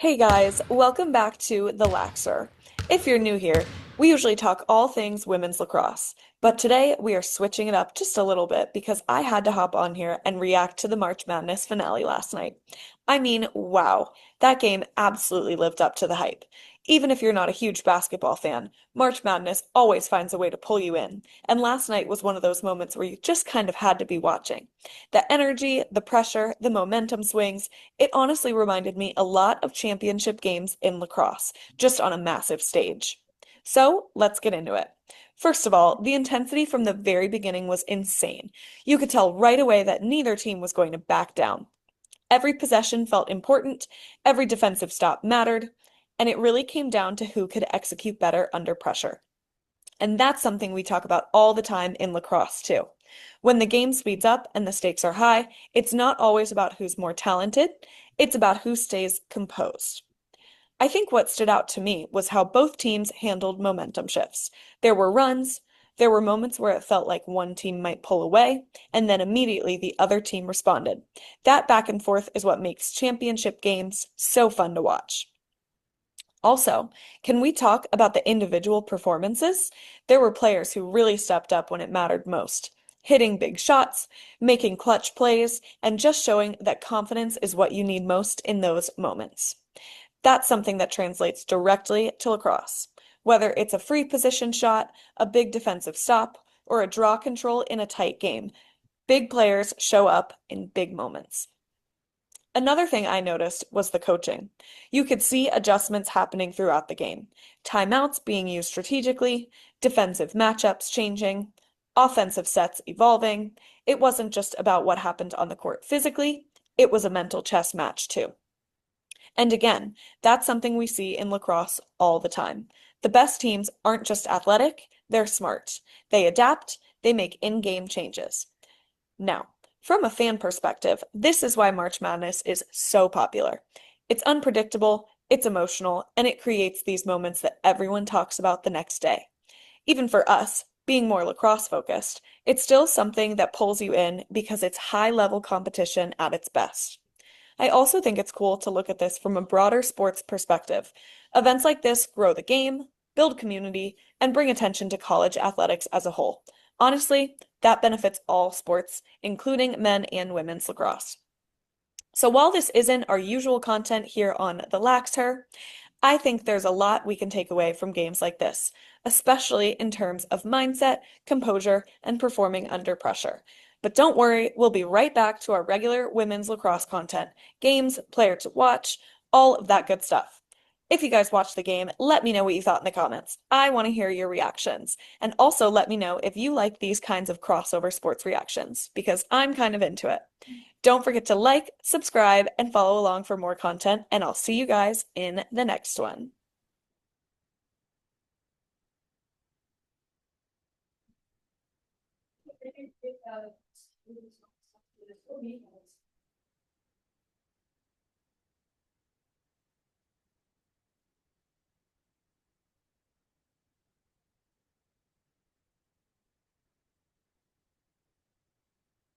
Hey guys, welcome back to TheLaxHer. If you're new here, we usually talk all things women's lacrosse, but today we are switching it up just a little bit because I had to hop on here and react to the March Madness finale last night. I mean, wow, that game absolutely lived up to the hype. Even if you're not a huge basketball fan, March Madness always finds a way to pull you in, and last night was one of those moments where you just kind of had to be watching. The energy, the pressure, the momentum swings, it honestly reminded me a lot of championship games in lacrosse, just on a massive stage. So let's get into it. First of all, the intensity from the very beginning was insane. You could tell right away that neither team was going to back down. Every possession felt important, every defensive stop mattered, and it really came down to who could execute better under pressure. And that's something we talk about all the time in lacrosse, too. When the game speeds up and the stakes are high, it's not always about who's more talented, it's about who stays composed. I think what stood out to me was how both teams handled momentum shifts. There were runs, there were moments where it felt like one team might pull away, and then immediately the other team responded. That back and forth is what makes championship games so fun to watch. Also, can we talk about the individual performances? There were players who really stepped up when it mattered most, hitting big shots, making clutch plays, and just showing that confidence is what you need most in those moments. That's something that translates directly to lacrosse. Whether it's a free position shot, a big defensive stop, or a draw control in a tight game, big players show up in big moments. Another thing I noticed was the coaching. You could see adjustments happening throughout the game. Timeouts being used strategically, defensive matchups changing, offensive sets evolving. It wasn't just about what happened on the court physically, it was a mental chess match too. And again, that's something we see in lacrosse all the time. The best teams aren't just athletic, they're smart. They adapt, they make in-game changes. Now, from a fan perspective, this is why March Madness is so popular. It's unpredictable, it's emotional, and it creates these moments that everyone talks about the next day. Even for us, being more lacrosse focused, it's still something that pulls you in because it's high level competition at its best. I also think it's cool to look at this from a broader sports perspective. Events like this grow the game, build community, and bring attention to college athletics as a whole. Honestly, that benefits all sports, including men and women's lacrosse. So while this isn't our usual content here on TheLaxHer, I think there's a lot we can take away from games like this, especially in terms of mindset, composure, and performing under pressure. But don't worry, we'll be right back to our regular women's lacrosse content, games, player to watch, all of that good stuff. If you guys watched the game, let me know what you thought in the comments. I want to hear your reactions. And also let me know if you like these kinds of crossover sports reactions, because I'm kind of into it. Don't forget to like, subscribe, and follow along for more content, and I'll see you guys in the next one.